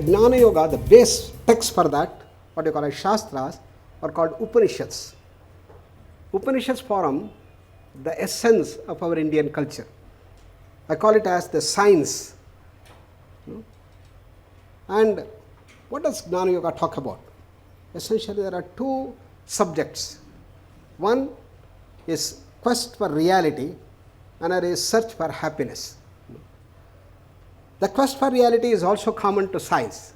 Jnana Yoga, the base text for that, what you call as Shastras, are called Upanishads. Upanishads form the essence of our Indian culture. I call it as the science. And what does Jnana Yoga talk about? Essentially, there are two subjects. One is quest for reality, another is search for happiness. The quest for reality is also common to science.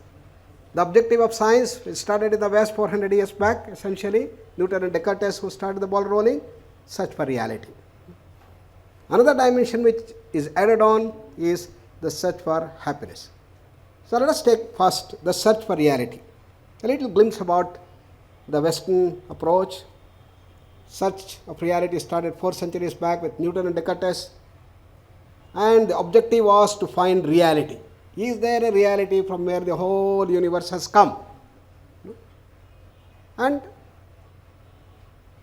The objective of science, it started in the West 400 years back, essentially. Newton and Descartes who started the ball rolling, search for reality. Another dimension which is added on is the search for happiness. So let us take first the search for reality. A little glimpse about the Western approach. Search of reality started 4 centuries back with Newton and Descartes. And the objective was to find reality. Is there a reality from where the whole universe has come? And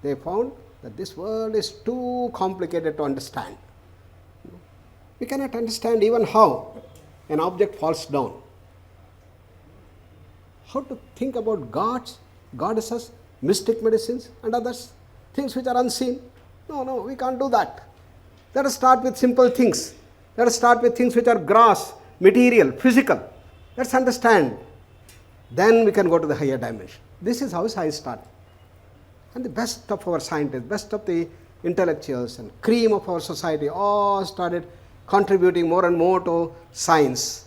they found that this world is too complicated to understand. We cannot understand even how an object falls down. How to think about gods, goddesses, mystic medicines and others, things which are unseen. No, we can't do that. Let us start with simple things. Let us start with things which are gross, material, physical. Let's understand. Then we can go to the higher dimension. This is how science started. And the best of our scientists, best of the intellectuals and cream of our society all started contributing more and more to science.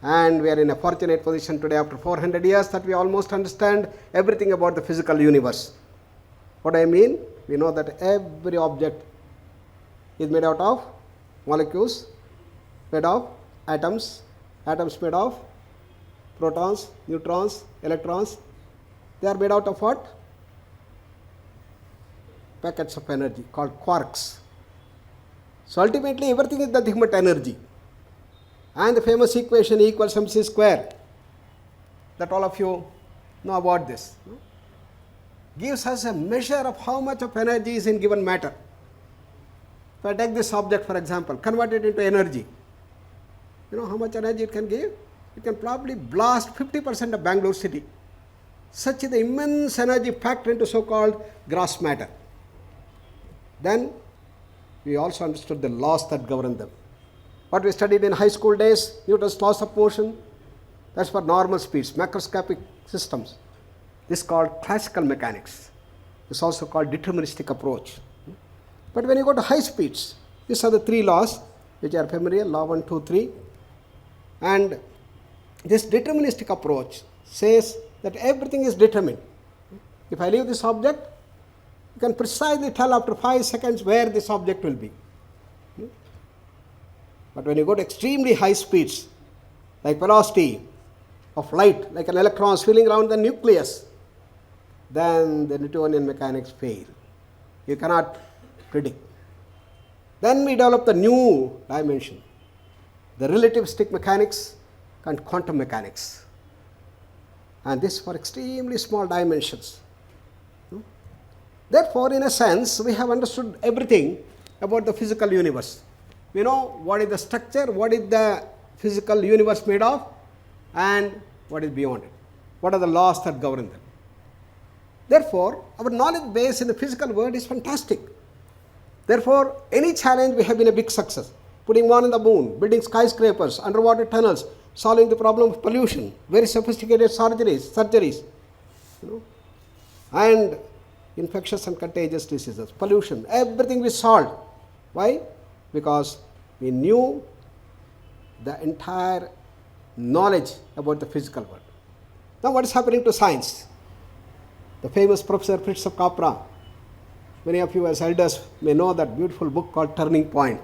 And we are in a fortunate position today after 400 years that we almost understand everything about the physical universe. What I mean? We know that every object is made out of molecules, made of atoms, atoms made of protons, neutrons, electrons. They are made out of what? Packets of energy called quarks. So ultimately everything is nothing but energy. And the famous equation E equals mc square, that all of you know about this, gives us a measure of how much of energy is in given matter. If I take this object for example, convert it into energy, you know how much energy it can give? It can probably blast 50% of Bangalore city. Such is the immense energy packed into so-called gross matter. Then we also understood the laws that govern them. What we studied in high school days, Newton's laws of motion, that's for normal speeds, macroscopic systems. This is called classical mechanics. This is also called deterministic approach. But when you go to high speeds, these are the 3 laws which are familiar, law 1, 2, 3. And this deterministic approach says that everything is determined. If I leave this object, you can precisely tell after 5 seconds where this object will be. But when you go to extremely high speeds, like velocity of light, like an electron swirling around the nucleus, then the Newtonian mechanics fail. You cannot predict. Then we develop the new dimension, the relativistic mechanics and quantum mechanics. And this for extremely small dimensions. Therefore, in a sense, we have understood everything about the physical universe. We know what is the structure, what is the physical universe made of, and what is beyond it. What are the laws that govern them. Therefore, our knowledge base in the physical world is fantastic. Therefore, any challenge we have been a big success. Putting man on the moon, building skyscrapers, underwater tunnels, solving the problem of pollution, very sophisticated surgeries, and infectious and contagious diseases, pollution, everything we solved. Why? Because we knew the entire knowledge about the physical world. Now what is happening to science? The famous Professor Fritz of Capra, many of you as elders may know that beautiful book called Turning Point.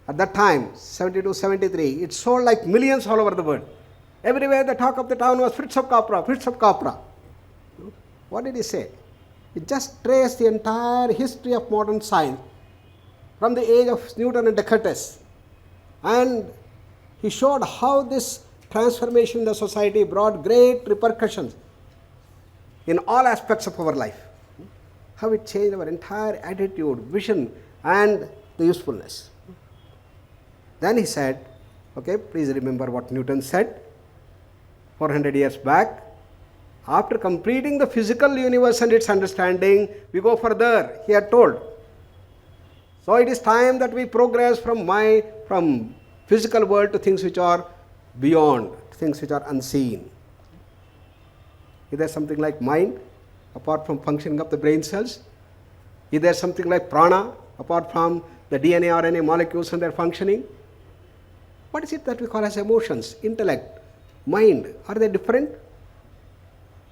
At that time, 72, 73, it sold like millions all over the world. Everywhere the talk of the town was Fritz of Capra, Fritz of Capra. What did he say? He just traced the entire history of modern science from the age of Newton and Descartes. And he showed how this transformation in the society brought great repercussions in all aspects of our life. How it changed our entire attitude, vision, and the usefulness. Then he said, okay, please remember what Newton said. 400 years back. After completing the physical universe and its understanding, we go further, he had told. So it is time that we progress from physical world to things which are beyond, things which are unseen. Is there something like mind, apart from functioning of the brain cells? Is there something like prana, apart from the DNA, RNA molecules and their functioning? What is it that we call as emotions, intellect, mind? Are they different?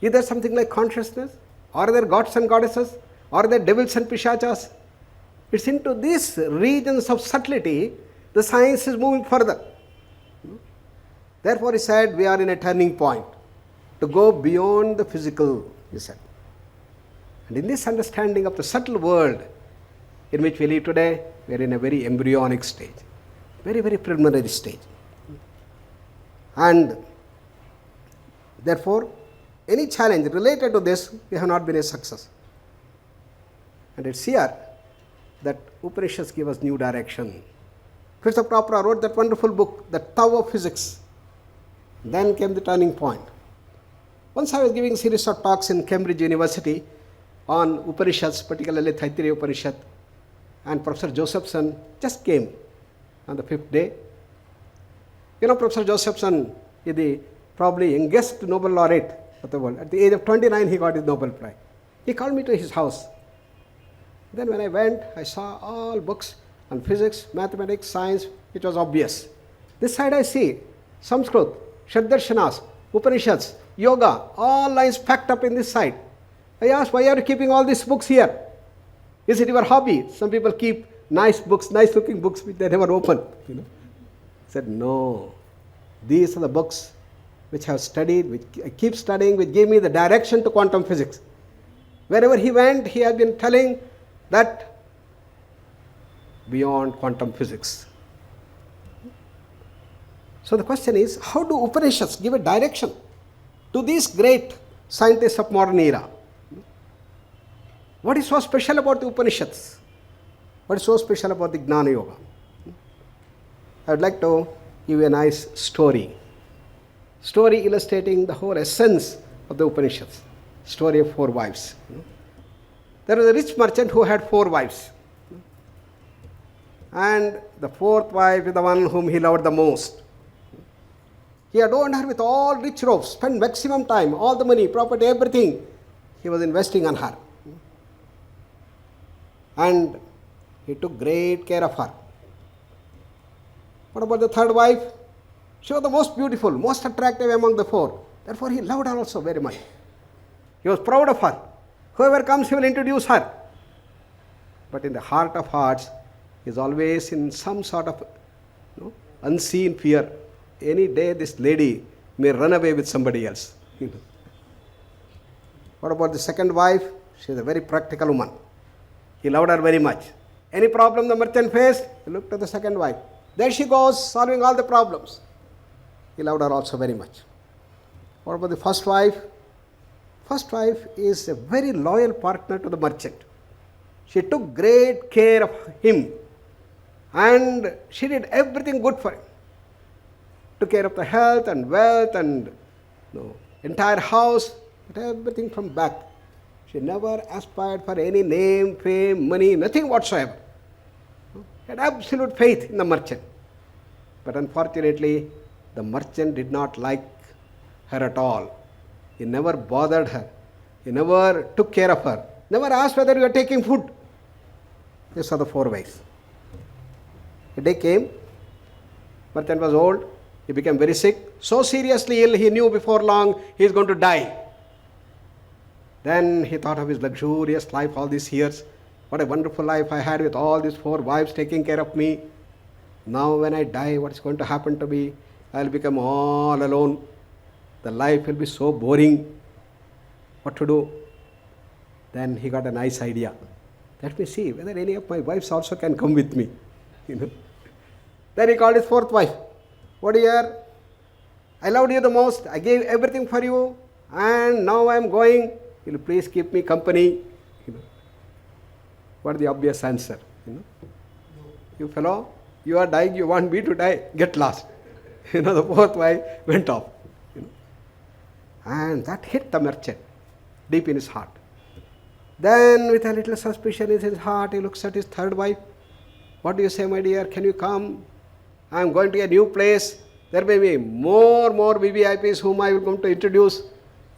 Is there something like consciousness? Are there gods and goddesses? Are there devils and pishachas? It's into these regions of subtlety the science is moving further. Therefore, he said, we are in a turning point to go beyond the physical, he said. And in this understanding of the subtle world in which we live today, we are in a very embryonic stage, very, very preliminary stage. And therefore, any challenge related to this, we have not been a success. And it's here that Upanishads give us new direction. Krishna Prabhupada wrote that wonderful book, The Tao of Physics. Then came the turning point. Once I was giving a series of talks in Cambridge University on Upanishads, particularly Taittiriya Upanishad, and Professor Josephson just came on the 5th day. You know, Professor Josephson is the probably youngest Nobel laureate of the world. At the age of 29, he got his Nobel Prize. He called me to his house. Then when I went, I saw all books on physics, mathematics, science, which was obvious. This side I see Sanskrit, Shaddarshanas, Upanishads, Yoga, all lines packed up in this side. I asked, why are you keeping all these books here? Is it your hobby? Some people keep nice books, nice looking books which they never open. I said, no. These are the books which I have studied, which I keep studying, which gave me the direction to quantum physics. Wherever he went, he had been telling that beyond quantum physics. So the question is, how do Upanishads give a direction to these great scientists of modern era? What is so special about the Upanishads? What is so special about the Jnana Yoga? I would like to give you a nice story. Story illustrating the whole essence of the Upanishads. Story of 4 wives. There was a rich merchant who had 4 wives. And the 4th wife is the one whom he loved the most. He adorned her with all rich robes, spent maximum time, all the money, property, everything he was investing on her. And he took great care of her. What about the 3rd wife? She was the most beautiful, most attractive among the 4. Therefore, he loved her also very much. He was proud of her. Whoever comes, he will introduce her. But in the heart of hearts, he is always in some sort of unseen fear. Any day this lady may run away with somebody else. What about the 2nd wife? She is a very practical woman. He loved her very much. Any problem the merchant faced, he looked at the 2nd wife. There she goes, solving all the problems. He loved her also very much. What about the 1st wife? 1st wife is a very loyal partner to the merchant. She took great care of him and she did everything good for him. Took care of the health and wealth and entire house, but everything from back. She never aspired for any name, fame, money, nothing whatsoever. Had absolute faith in the merchant. But unfortunately, the merchant did not like her at all. He never bothered her. He never took care of her. Never asked whether you are taking food. These are the 4 wives. A day came. Merchant was old. He became very sick. So seriously ill, he knew before long he is going to die. Then he thought of his luxurious life all these years. What a wonderful life I had with all these 4 wives taking care of me. Now when I die, what is going to happen to me? I will become all alone. The life will be so boring. What to do? Then he got a nice idea. Let me see whether any of my wives also can come with me. Then he called his 4th wife. What dear? I loved you the most. I gave everything for you. And now I am going. Will you please keep me company? What is the obvious answer? You fellow, you are dying, you want me to die, get lost. The 4th wife went off. And that hit the merchant deep in his heart. Then with a little suspicion in his heart, he looks at his third wife. What do you say, my dear? Can you come? I am going to a new place. There may be more VVIPs whom I will come to introduce.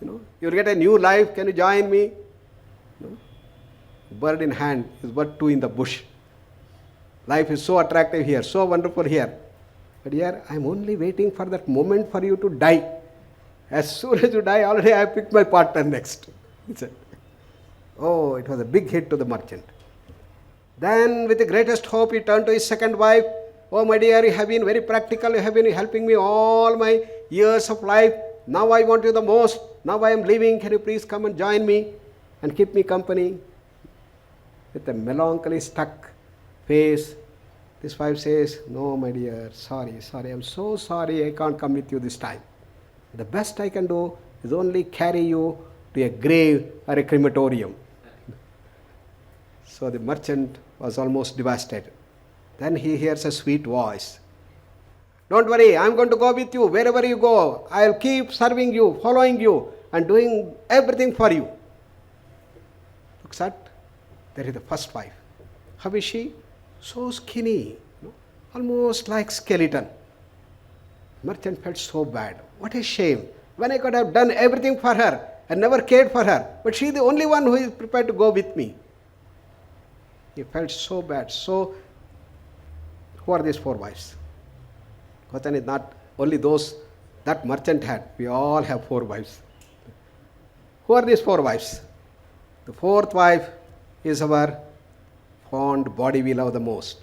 You will get a new life. Can you join me? Bird in hand is but two in the bush. Life is so attractive here, so wonderful here. But here, I am only waiting for that moment for you to die. As soon as you die, already I have picked my partner next. He said. Oh, it was a big hit to the merchant. Then with the greatest hope, he turned to his second wife. Oh, my dear, you have been very practical. You have been helping me all my years of life. Now I want you the most. Now I am leaving. Can you please come and join me and keep me company? With a melancholy stuck face, this wife says, no, my dear, sorry, I am so sorry, I can't come with you this time. The best I can do is only carry you to a grave or a crematorium. So the merchant was almost devastated. Then he hears a sweet voice. Don't worry, I am going to go with you. Wherever you go, I will keep serving you, following you, and doing everything for you. Looks at, there is the first wife. How is she? So skinny, almost like skeleton. Merchant felt so bad. What a shame. When I could have done everything for her and never cared for her, but she is the only one who is prepared to go with me. He felt so bad. So, who are these four wives? Question is not only those that merchant had. We all have four wives. Who are these four wives? The fourth wife is our fond body we love the most.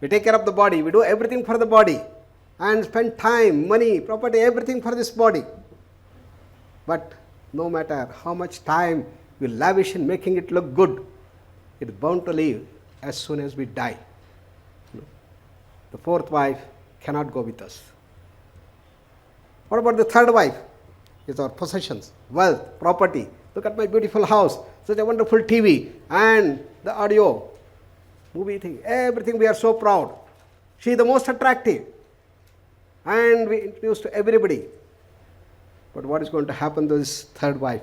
We take care of the body. We do everything for the body and spend time, money, property, everything for this body. But no matter how much time we lavish in making it look good, it is bound to leave as soon as we die. The fourth wife cannot go with us. What about the third wife? It's our possessions, wealth, property. Look at my beautiful house, such a wonderful TV and the audio, movie thing, everything we are so proud. She is the most attractive. And we introduce to everybody. But what is going to happen to this third wife?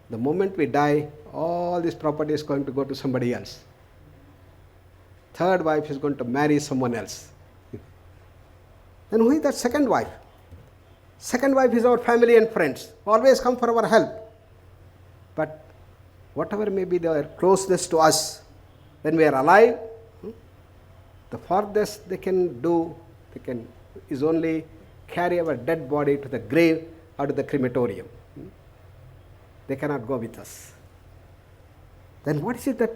The moment we die, all this property is going to go to somebody else. Third wife is going to marry someone else. Then who is that second wife? Second wife is our family and friends, always come for our help. But whatever may be their closeness to us, when we are alive, the farthest they can do, is only carry our dead body to the grave or to the crematorium. They cannot go with us. Then what is it that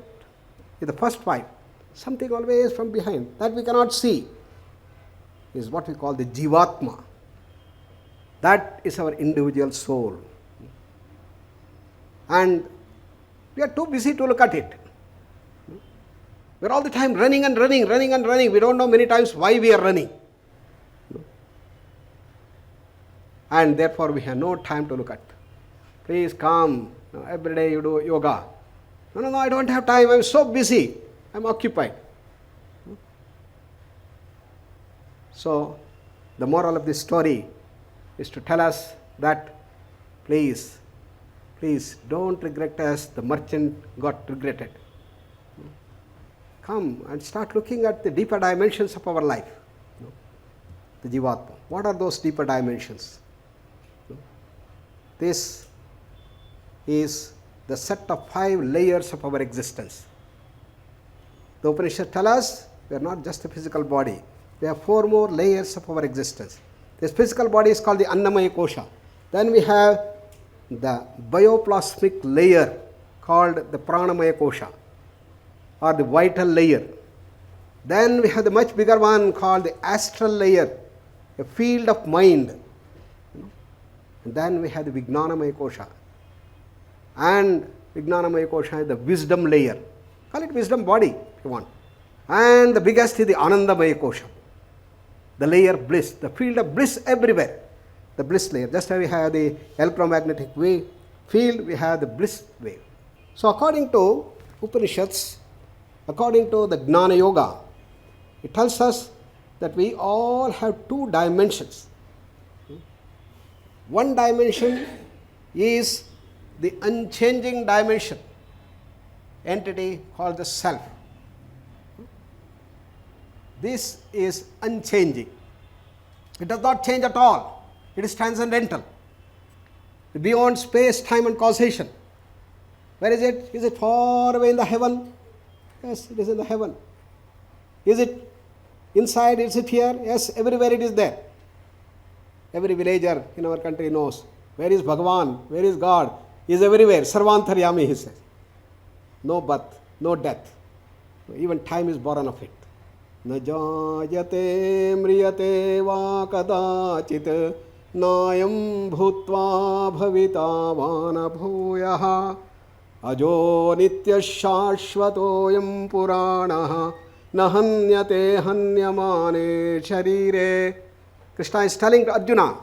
is the first wife? Something always from behind that we cannot see is what we call the Jivatma. That is our individual soul. And we are too busy to look at it. We are all the time running and running. We don't know many times why we are running. And therefore we have no time to look at. Please come. Every day you do yoga. No, I don't have time. I'm so busy. I'm occupied. So, the moral of this story is to tell us that please don't regret as the merchant got regretted. Come and start looking at the deeper dimensions of our life. The Jivatma. What are those deeper dimensions? This is the set of 5 layers of our existence. The Upanishad tells us we are not just a physical body. We have 4 more layers of our existence. This physical body is called the Annamaya Kosha. Then we have the bioplasmic layer called the Pranamaya Kosha, or the vital layer. Then we have the much bigger one called the astral layer, a field of mind. And then we have the Vijnanamaya Kosha. And Vijnanamaya Kosha is the wisdom layer. Call it wisdom body if you want. And the biggest is the Anandamaya Kosha, the layer bliss, the field of bliss everywhere. The bliss layer. Just as we have the electromagnetic wave field, we have the bliss wave. So according to Upanishads, according to the Jnana Yoga, it tells us that we all have 2 dimensions. One dimension is the unchanging dimension, entity called the self. This is unchanging. It does not change at all. It is transcendental, beyond space, time and causation. Where is it? Is it far away in the heaven? Yes, it is in the heaven. Is it inside? Is it here? Yes, everywhere it is there. Every villager in our country knows where is Bhagavan, where is God. He is everywhere. Sarvantaryami, he says. No birth, no death. Even time is born of it. न जायते म्रियते वा कदाचित् नायं भूत्वा भविता वा न भूयः अजो नित्यशाश्वतोऽयं पुराणः न हन्यते हन्यमाने शरीरे. Krishna is telling to Arjuna,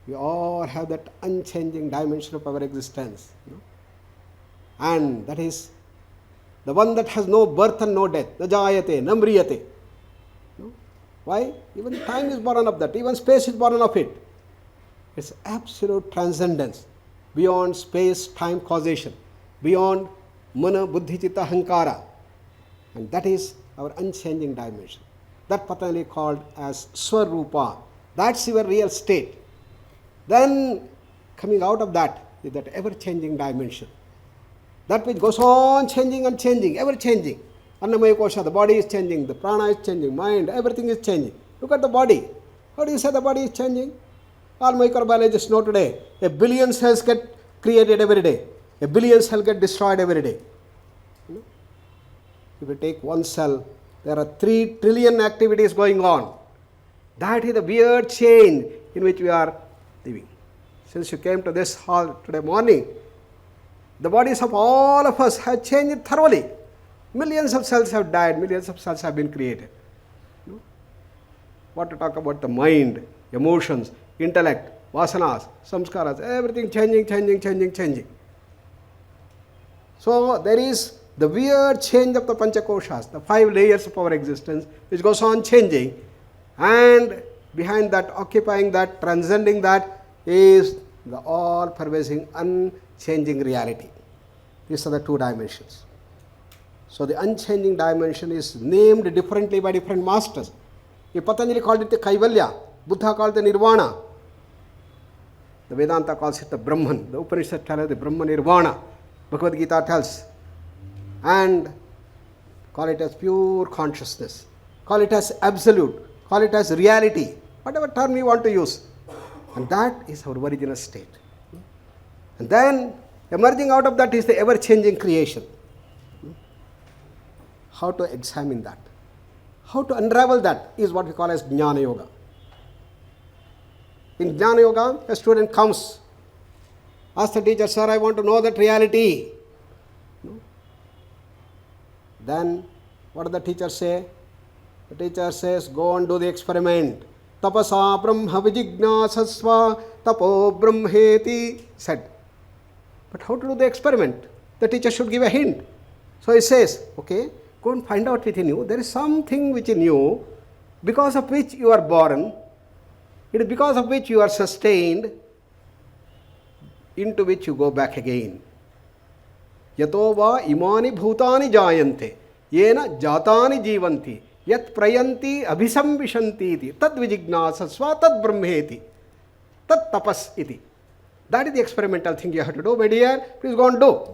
we all have that unchanging dimension of our existence, and that is the one that has no birth and no death. Na jayate, na mriyate. Why? Even time is born of that. Even space is born of it. It's absolute transcendence, beyond space, time, causation, beyond mana, buddhi, chitta, hankara. And that is our unchanging dimension. That Patanjali called as Swarupa. That's your real state. Then coming out of that is that ever-changing dimension. That which goes on changing and changing, ever changing. Annamaya kosha, the body is changing, the prana is changing, mind, everything is changing. Look at the body. How do you say the body is changing? All microbiologists know today, a billion cells get created every day. A billion cells get destroyed every day. If you take one cell, there are 3 trillion activities going on. That is the weird change in which we are living. Since you came to this hall today morning, the bodies of all of us have changed thoroughly. Millions of cells have died, millions of cells have been created. What to talk about the mind, emotions, intellect, vasanas, samskaras, everything changing. So there is the weird change of the panchakoshas, the 5 layers of our existence, which goes on changing, and behind that, occupying that, transcending that, is the all-pervasive, unchanging reality. These are the 2 dimensions. So the unchanging dimension is named differently by different masters. Patanjali called it the Kaivalya, Buddha called it the Nirvana, the Vedanta calls it the Brahman, the Upanishad tells the Brahman Nirvana, Bhagavad Gita tells, and call it as pure consciousness, call it as absolute, call it as reality, whatever term you want to use. And that is our original state. And then emerging out of that is the ever-changing creation. How to examine that? How to unravel that is what we call as Jnana Yoga. In Jnana Yoga, a student comes, asks the teacher, sir, I want to know that reality. Then what does the teacher say? The teacher says, go and do the experiment. Tapasa brahma vijignasasva tapo brahmeti, said. But how to do the experiment? The teacher should give a hint. So he says, okay, go and find out within you. There is something within you because of which you are born, it is because of which you are sustained, into which you go back again. Yato va imani bhutani jayante, yena jatani jivanti, yat prayanti abhisambhishanti iti, tad vijignasasva tad brahmeti, tad tapas iti. That is the experimental thing you have to do, my dear. Please go and do.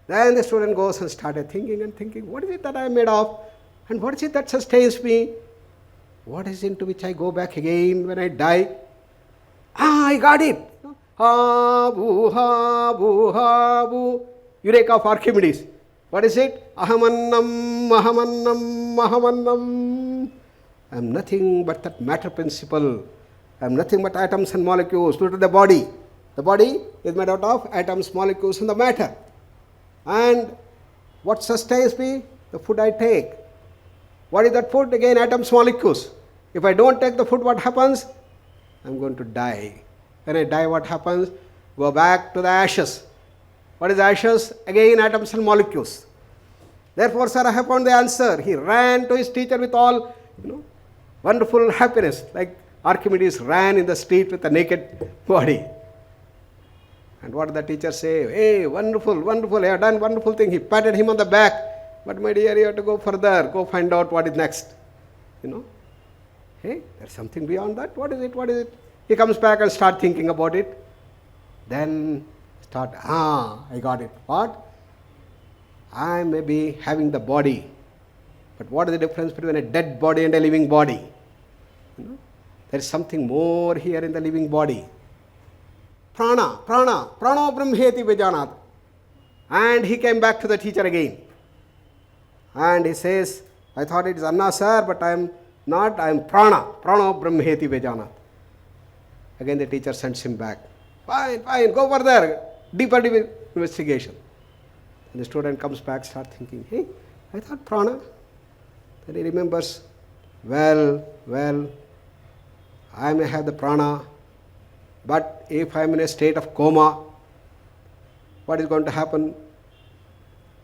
Then the student goes and started thinking and thinking, what is it that I am made of? And what is it that sustains me? What is into which I go back again when I die? I got it. Ha, boo, ha, boo, ha, boo. Eureka of Archimedes. What is it? Ahamannam, ahamannam, ahamannam. I am nothing but that matter principle. I am nothing but atoms and molecules. Look at the body. The body is made out of atoms, molecules, and the matter. And what sustains me? The food I take. What is that food? Again, atoms, molecules. If I don't take the food, what happens? I'm going to die. When I die, what happens? Go back to the ashes. What is ashes? Again, atoms and molecules. Therefore, sir, I have found the answer. He ran to his teacher with all, wonderful happiness, like Archimedes ran in the street with a naked body. And what did the teacher say? Hey, wonderful, wonderful, you have done wonderful thing. He patted him on the back. But my dear, you have to go further. Go find out what is next. Hey, there's something beyond that. What is it? What is it? He comes back and start thinking about it. Then I got it. What? I may be having the body. But what is the difference between a dead body and a living body? There is something more here in the living body. Prana brahmeti vijanat. And he came back to the teacher again. And he says, I thought it is Anna sir, but I am not, I am prana brahmeti vijanat. Again the teacher sends him back. Fine, go further. Deeper investigation. And the student comes back, starts thinking, hey, I thought prana. Then he remembers, well, I may have the prana, but if I am in a state of coma, what is going to happen?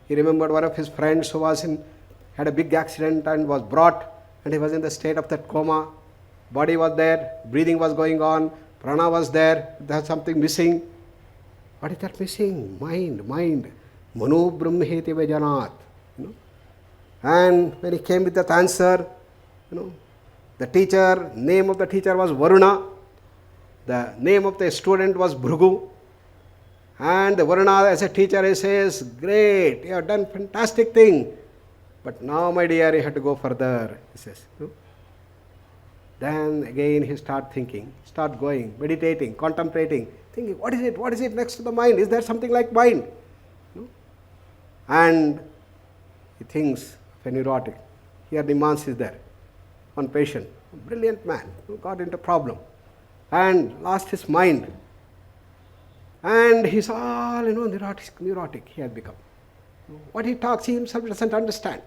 He remembered one of his friends who had a big accident and was brought, and he was in the state of that coma. Body was there, breathing was going on, prana was there, there was something missing. What is that missing? Mind. Manu brahmeti vijanat. And when he came with that answer, the teacher, name of the teacher was Varuna, the name of the student was Bhrugu, and the Varuna as a teacher he says, great, you have done fantastic thing, but now my dear you have to go further, he says. Then again he start thinking, start going, meditating, contemplating, thinking, what is it next to the mind? Is there something like mind? And he thinks of a neurotic. Here Nimans is there. One patient, a brilliant man, who got into problem and lost his mind. And he's all, neurotic he has become. What he talks, he himself doesn't understand.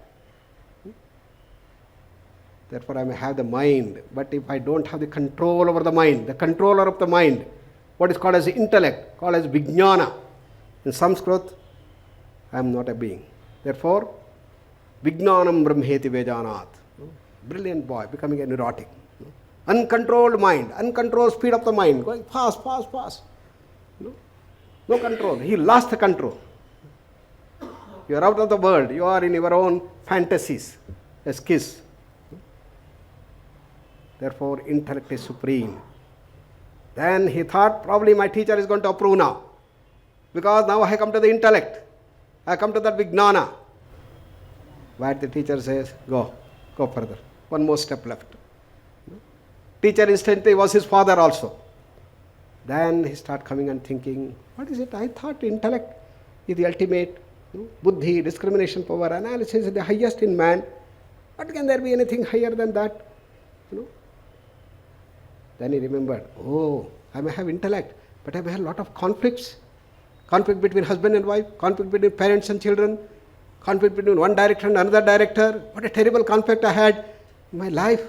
Therefore, I may have the mind, but if I don't have the control over the mind, the controller of the mind, what is called as intellect, called as Jnana. In Sanskrit, I am not a being. Therefore, Vijnanam brahmeti vejanat. Brilliant boy, becoming a neurotic. Uncontrolled mind, uncontrolled speed of the mind, going fast. No control. He lost the control. You are out of the world. You are in your own fantasies, as kiss. Therefore, intellect is supreme. Then he thought, probably my teacher is going to approve now. Because now I come to the intellect. I come to that Vijnana. But the teacher says, go further. One more step left. Teacher instantly was his father also. Then he start coming and thinking, what is it? I thought intellect is the ultimate. Buddhi, discrimination power, analysis is the highest in man. What can there be anything higher than that? Then he remembered, I may have intellect, but I may have a lot of conflicts. Conflict between husband and wife, conflict between parents and children, conflict between one director and another director. What a terrible conflict I had in my life.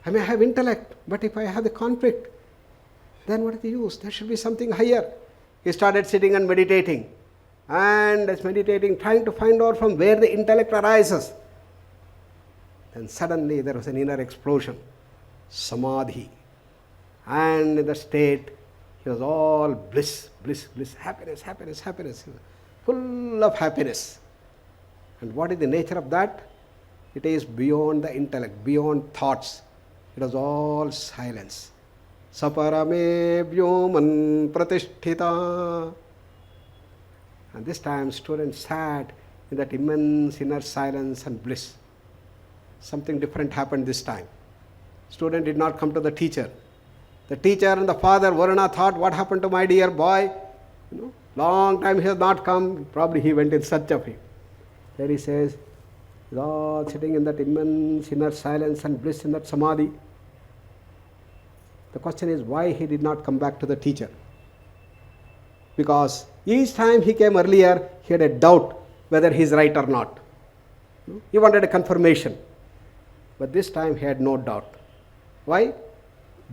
I may have intellect, but if I have the conflict, then what is the use? There should be something higher. He started sitting and meditating. And as meditating, trying to find out from where the intellect arises. Then suddenly there was an inner explosion. Samadhi. And in the state, he was all bliss, happiness. Full of happiness. And what is the nature of that? It is beyond the intellect, beyond thoughts. It was all silence. Saparame vyoman pratisthita. And this time student sat in that immense inner silence and bliss. Something different happened this time. Student did not come to the teacher. The teacher and the father, Varuna, thought, what happened to my dear boy? Long time he has not come. Probably he went in search of him. There he says, he's all sitting in that immense inner silence and bliss in that samadhi. The question is why he did not come back to the teacher. Because each time he came earlier, he had a doubt whether he is right or not. He wanted a confirmation. But this time he had no doubt. Why?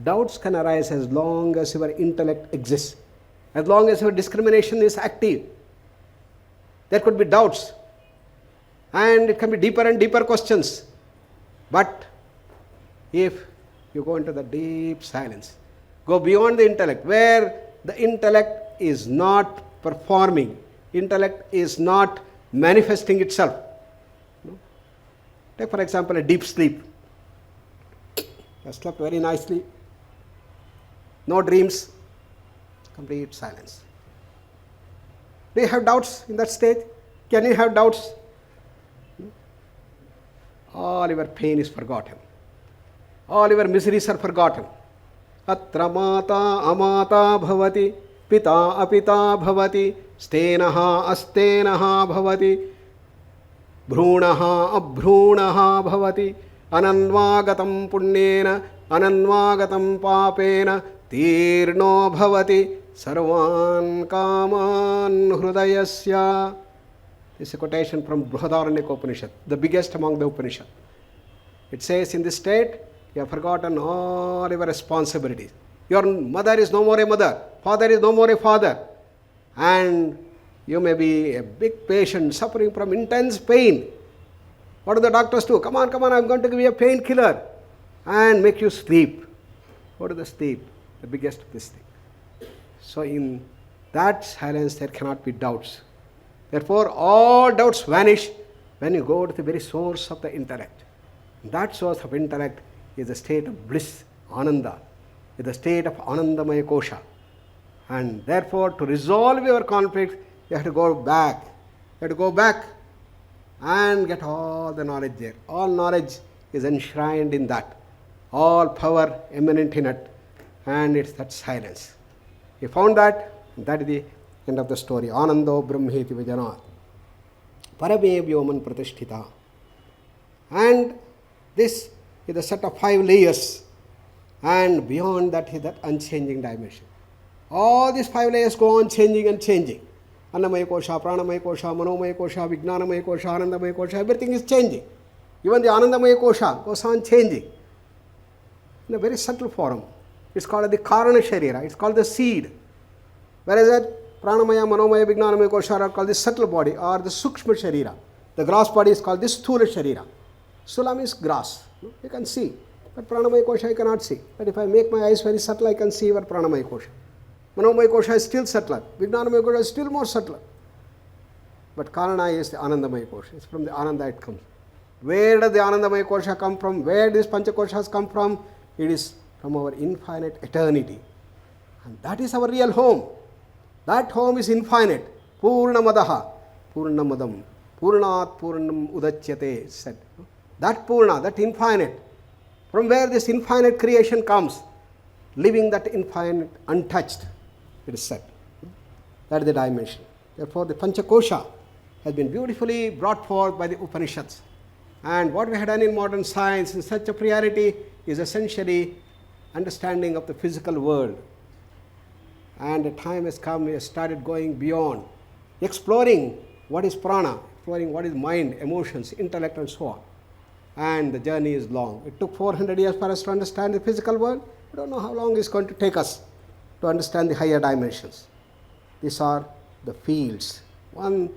Doubts can arise as long as your intellect exists. As long as your discrimination is active. There could be doubts. And it can be deeper and deeper questions. But if you go into the deep silence. Go beyond the intellect, where the intellect is not performing, intellect is not manifesting itself. Take for example a deep sleep. I slept very nicely, no dreams, complete silence. Do you have doubts in that state? Can you have doubts? All your pain is forgotten. All your miseries are forgotten. Atra mata amata bhavati, pita apita bhavati, stenaha astenaha bhavati, bhrunaha abhrunaha bhavati, ananvagatam punyena, ananvagatam papena, tirno bhavati, sarvan kaman hrudayasya. This is a quotation from Brihadaranyaka Upanishad, the biggest among the Upanishad. It says, in this state, you have forgotten all your responsibilities. Your mother is no more a mother, father is no more a father, and you may be a big patient suffering from intense pain. What do the doctors do? Come on, I'm going to give you a painkiller and make you sleep. Go to the sleep, the biggest of this thing. So in that silence there cannot be doubts. Therefore all doubts vanish when you go to the very source of the intellect. That source of intellect is the state of bliss, ananda, is the state of anandamaya kosha. And therefore to resolve your conflict, you have to go back. You have to go back and get all the knowledge there. All knowledge is enshrined in that. All power eminent in it. And it's that silence. You found that, that is the end of the story. Anando brahmeti vijanat. Parame vyoman pratisthita. And this is a set of 5 layers. And beyond that is that unchanging dimension. All these 5 layers go on changing and changing. Annamaya kosha, pranamaya kosha, manomaya kosha, vijnanamaya kosha, anandamaya kosha, everything is changing. Even the anandamaya kosha goes on changing in a very subtle form. It's called the karana sharira, it's called the seed. Whereas that pranamaya, manomaya, vijnanamaya kosha are called the subtle body or the sukshma sharira. The gross body is called the sthula sharira. Sthula means grass. You can see. But pranamaya kosha you cannot see. But if I make my eyes very subtle, I can see your pranamaya kosha. Manomaya kosha is still subtler. Vijnanamaya kosha is still more subtler. But karana is the anandamaya kosha. It's from the ananda it comes. Where does the anandamaya kosha come from? Where does pancha koshas come from? It is from our infinite eternity. And that is our real home. That home is infinite. Purnamadaha, Purnamadam, Purnat Purnam Udachyate said. That Purna, that infinite, from where this infinite creation comes, living that infinite untouched, it is said. That is the dimension. Therefore the Panchakosha has been beautifully brought forth by the Upanishads. And what we have done in modern science in such a priority is essentially understanding of the physical world. And the time has come, we have started going beyond, exploring what is prana, exploring what is mind, emotions, intellect and so on. And the journey is long. It took 400 years for us to understand the physical world. We don't know how long it's going to take us to understand the higher dimensions. These are the fields, one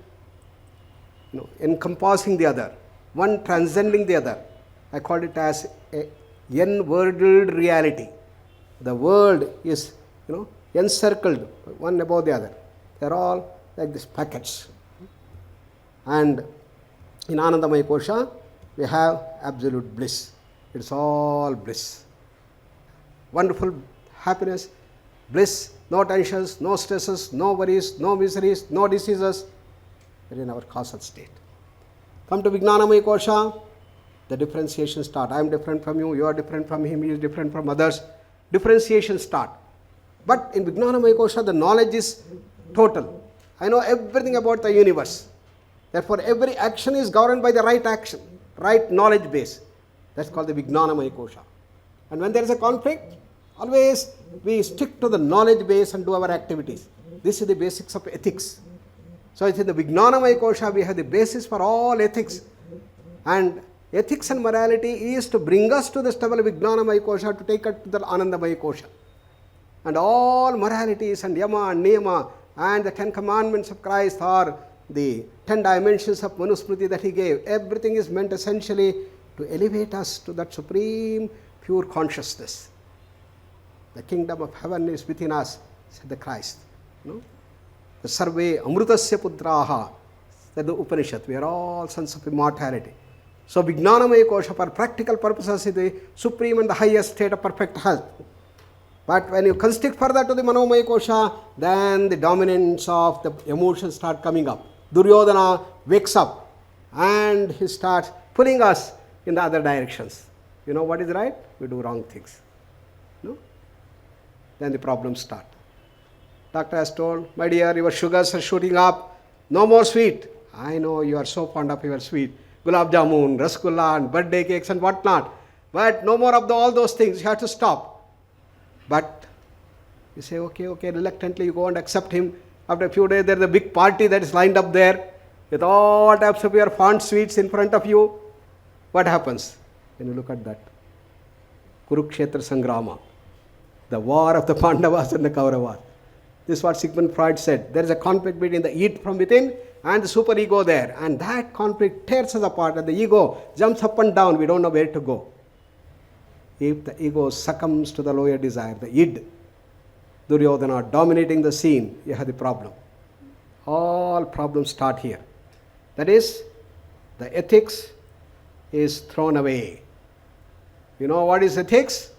encompassing the other, one transcending the other. I called it as a n-worlded reality. The world is encircled one above the other. They are all like these packets. And in Anandamaya Kosha, we have absolute bliss. It's all bliss. Wonderful happiness, bliss, no tensions, no stresses, no worries, no miseries, no diseases. We're in our causal state. Come to Vijnanamaya Kosha, the differentiation start. I am different from you, you are different from him, he is different from others. Differentiation start. But in Vijnanamaya Kosha, the knowledge is total. I know everything about the universe. Therefore, every action is governed by the right action, right knowledge base. That's called the Vijnanamaya Kosha. And when there is a conflict, always we stick to the knowledge base and do our activities. This is the basics of ethics. So it's in the Vijnanamaya Kosha we have the basis for all ethics. And ethics and morality is to bring us to the level of Vijnanamaya Kosha, to take us to the Anandamaya Kosha. And all moralities and yama and niyama and the 10 commandments of Christ are the 10 dimensions of Manusmriti that he gave. Everything is meant essentially to elevate us to that supreme pure consciousness. The kingdom of heaven is within us, said the Christ. The Sarve Amrutasya Putraha, said the Upanishad. We are all sons of immortality. So Vijnanamaya Kosha, for practical purposes, is the supreme and the highest state of perfect health. But when you constrict further to the Manomaya Kosha, then the dominance of the emotions start coming up. Duryodhana wakes up and he starts pulling us in the other directions. You know what is right? We do wrong things. No? Then the problems start. Doctor has told, my dear, your sugars are shooting up. No more sweet. I know you are so fond of your sweet. Gulab jamun, rasgulla and birthday cakes and whatnot. But no more of all those things. You have to stop. But you say, okay, reluctantly you go and accept him. After a few days, there is a big party that is lined up there with all types of your fond sweets in front of you. What happens? When you look at that, Kurukshetra Sangrama, the war of the Pandavas and the Kauravas. This is what Sigmund Freud said. There is a conflict between the id from within and the superego there. And that conflict tears us apart and the ego jumps up and down. We don't know where to go. If the ego succumbs to the lower desire, the id, Duryodhana dominating the scene, you have the problem. All problems start here. That is, the ethics is thrown away. You know what is ethics?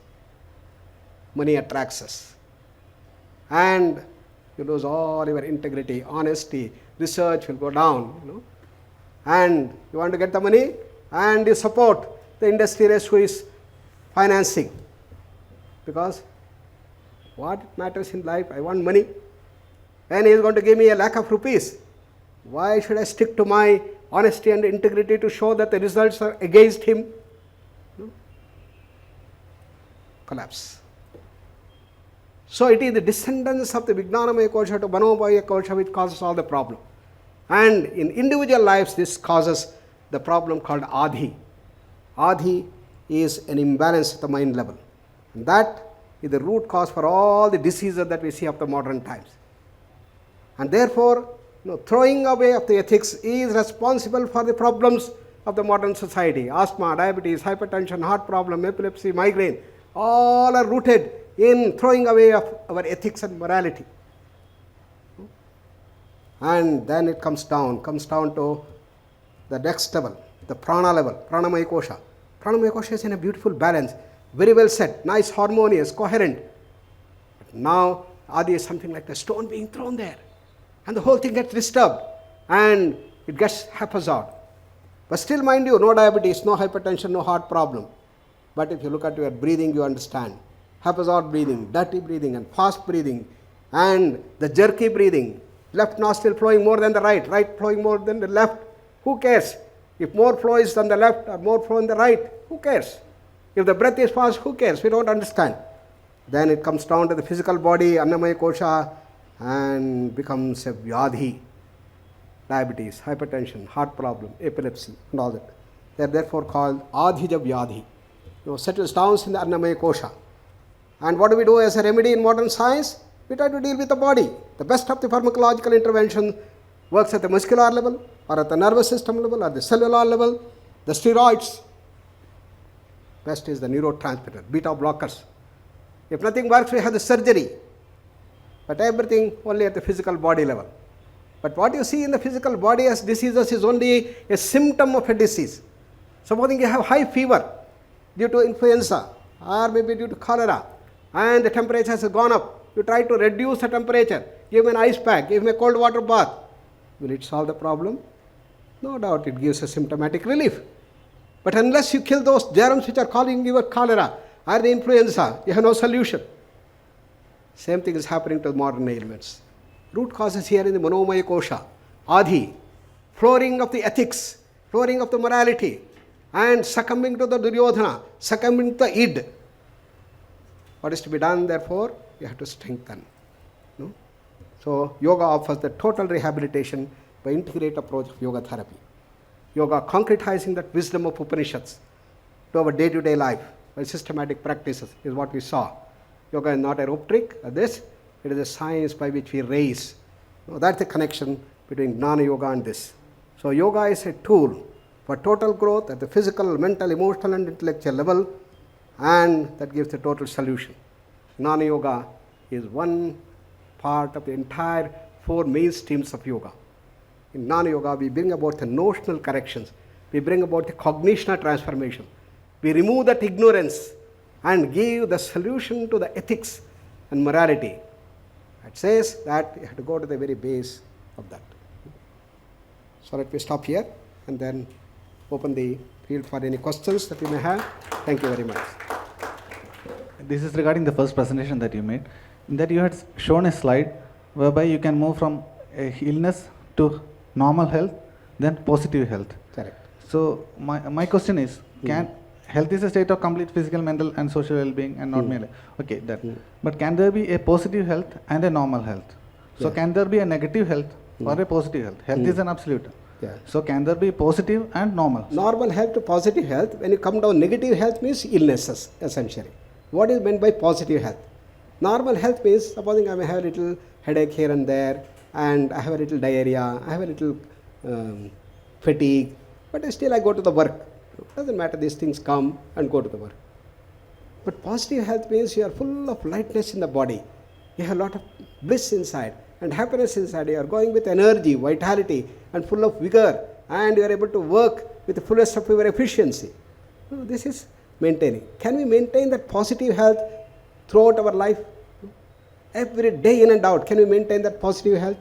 Money attracts us. And you lose all your integrity, honesty, research will go down. And you want to get the money and you support the industrialist who is financing. Because what matters in life? I want money. And he is going to give me a lakh of rupees. Why should I stick to my honesty and integrity to show that the results are against him? Collapse. So it is the descendants of the Vijnanamaya Kosha to Manomaya Kosha which causes all the problem. And in individual lives, this causes the problem called Adhi. Adhi is an imbalance at the mind level. And that is the root cause for all the diseases that we see of the modern times. And therefore, throwing away of the ethics is responsible for the problems of the modern society. Asthma, diabetes, hypertension, heart problem, epilepsy, migraine, all are rooted in throwing away of our ethics and morality. And then it comes down to the next level, the prana level, pranamaya kosha. Pranamaya kosha is in a beautiful balance, very well set, nice, harmonious, coherent. But now Adi is something like a stone being thrown there. And the whole thing gets disturbed and it gets haphazard. But still, mind you, no diabetes, no hypertension, no heart problem. But if you look at your breathing, you understand. Haphazard breathing, dirty breathing and fast breathing and the jerky breathing. Left nostril flowing more than the right, right flowing more than the left. Who cares? If more flow is on the left or more flow on the right, who cares? If the breath is fast, who cares? We don't understand. Then it comes down to the physical body, Annamaya Kosha, and becomes a vyadhi. Diabetes, hypertension, heart problem, epilepsy and all that. They are therefore called adhija vyadhi. Settles down in the Annamaya Kosha. And what do we do as a remedy in modern science? We try to deal with the body. The best of the pharmacological intervention works at the muscular level or at the nervous system level or the cellular level. The steroids. Best is the neurotransmitter, beta blockers. If nothing works, we have the surgery. But everything only at the physical body level. But what you see in the physical body as diseases is only a symptom of a disease. Supposing you have high fever due to influenza or maybe due to cholera and the temperature has gone up, you try to reduce the temperature, give him an ice pack, give him a cold water bath. Will it solve the problem? No doubt it gives a symptomatic relief. But unless you kill those germs which are causing your cholera or the influenza, you have no solution. Same thing is happening to modern ailments. Root causes here in the Manomaya Kosha, Adhi, flooring of the ethics, flooring of the morality, and succumbing to the Duryodhana, succumbing to the id. What is to be done, therefore? You have to strengthen. No? So, yoga offers the total rehabilitation by integrated approach of yoga therapy. Yoga concretizing that wisdom of Upanishads to our day-to-day life by systematic practices is what we saw. Yoga is not a rope trick, it is a science by which we raise. That's the connection between Jnana Yoga and this. So, yoga is a tool for total growth at the physical, mental, emotional and intellectual level, and that gives the total solution. Jnana Yoga is one part of the entire four main streams of yoga. In Jnana Yoga, we bring about the notional corrections, we bring about the cognitional transformation, we remove that ignorance and give the solution to the ethics and morality. It says that you have to go to the very base of that. So let me stop here and then open the field for any questions that you may have. Thank you very much. This is regarding the first presentation that you made. In that you had shown a slide whereby you can move from a illness to normal health, then positive health. Correct. So my question is, can health is a state of complete physical, mental and social well-being and not merely. Okay, that. But can there be a positive health and a normal health? So can there be a negative health or a positive health? Health is an absolute. Yeah. So can there be positive and normal? Normal health to positive health. When you come down, negative health means illnesses essentially. What is meant by positive health? Normal health means, supposing I may have a little headache here and there, and I have a little diarrhea, I have a little fatigue, but still I go to the work. Doesn't matter, these things come and go to the work. But positive health means you are full of lightness in the body. You have a lot of bliss inside and happiness inside. You are going with energy, vitality and full of vigor, and you are able to work with the fullest of your efficiency. This is maintaining. Can we maintain that positive health throughout our life? Every day in and out, can we maintain that positive health?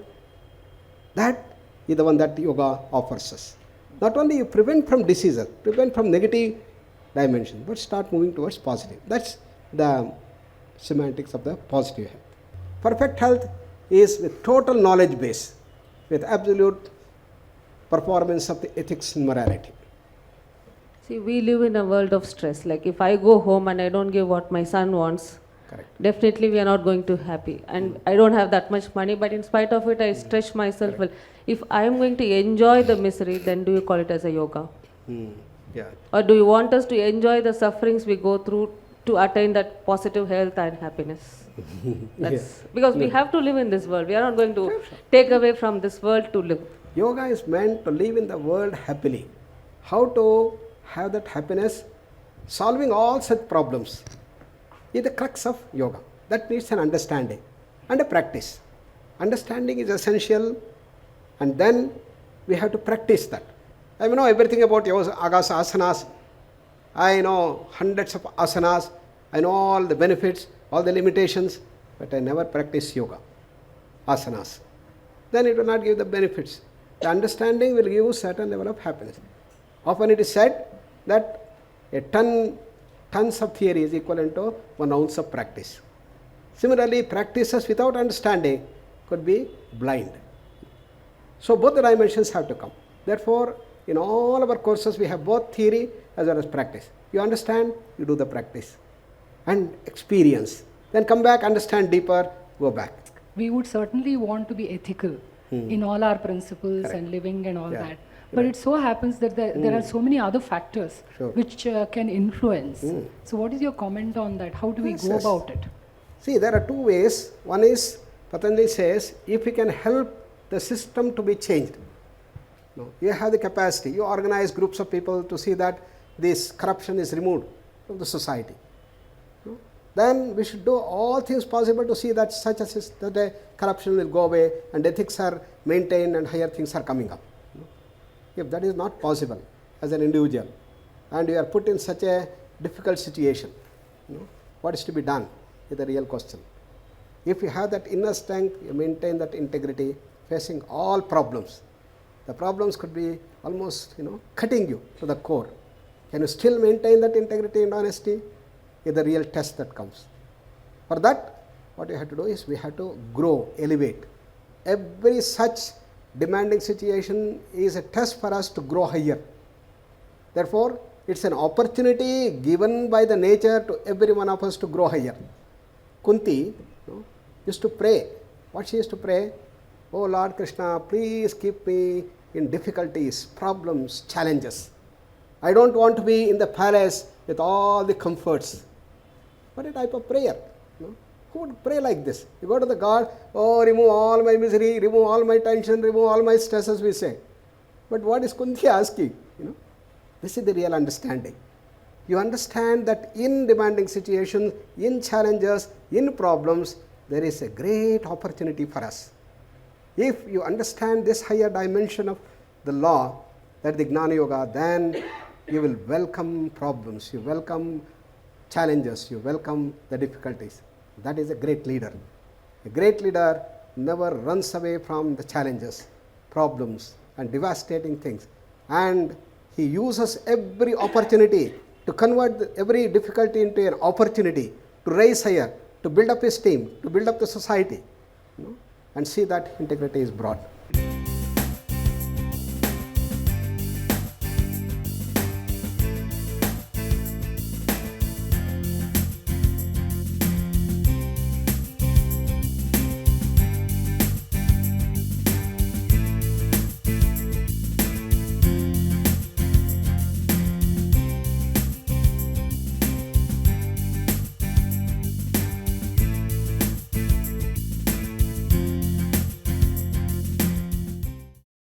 That is the one that yoga offers us. Not only you prevent from diseases, prevent from negative dimension, but start moving towards positive. That's the semantics of the positive health. Perfect health is with total knowledge base, with absolute performance of the ethics and morality. See, we live in a world of stress. Like if I go home and I don't give what my son wants, Correct. definitely we are not going to be happy. And I don't have that much money, but in spite of it, I stretch myself. Well, if I am going to enjoy the misery, then do you call it as a yoga? Yeah. Or do you want us to enjoy the sufferings we go through to attain that positive health and happiness? That's because we have to live in this world. We are not going to take away from this world to live. Yoga is meant to live in the world happily. How to have that happiness? Solving all such problems is the crux of yoga. That needs an understanding and a practice. Understanding is essential, and then we have to practice that. I know everything about yoga, asanas. I know hundreds of asanas. I know all the benefits, all the limitations, but I never practice yoga, asanas. Then it will not give the benefits. The understanding will give you certain level of happiness. Often it is said that a tons of theory is equivalent to 1 ounce of practice. Similarly, practices without understanding could be blind. So both the dimensions have to come. Therefore, in all our courses we have both theory as well as practice. You understand, you do the practice and experience. Then come back, understand deeper, go back. We would certainly want to be ethical in all our principles and living and all that. But it so happens that there are so many other factors which can influence. So what is your comment on that? How do we go about it? See, there are 2 ways. One is, Patanjali says, if we can help the system to be changed. You have the capacity, you organize groups of people to see that this corruption is removed from the society. Then we should do all things possible to see that such a corruption will go away and ethics are maintained and higher things are coming up. If that is not possible as an individual and you are put in such a difficult situation, what is to be done is the real question. If you have that inner strength, you maintain that integrity, facing all problems. The problems could be almost, cutting you to the core. Can you still maintain that integrity and honesty? Is the real test that comes. For that, what you have to do is we have to grow, elevate. Every such demanding situation is a test for us to grow higher. Therefore, it's an opportunity given by the nature to every one of us to grow higher. Kunti used to pray. What she used to pray? Oh Lord Krishna, please keep me in difficulties, problems, challenges. I don't want to be in the palace with all the comforts. What a type of prayer. Who would pray like this? You go to the God, oh, remove all my misery, remove all my tension, remove all my stresses, we say. But what is Kunti asking? This is the real understanding. you understand that in demanding situations, in challenges, in problems, there is a great opportunity for us. If you understand this higher dimension of the law, that the Jnana Yoga, then you will welcome problems, you welcome challenges, you welcome the difficulties. That is a great leader. A great leader never runs away from the challenges, problems, and devastating things. And he uses every opportunity to convert every difficulty into an opportunity to rise higher, to build up his team, to build up the society, and see that integrity is brought.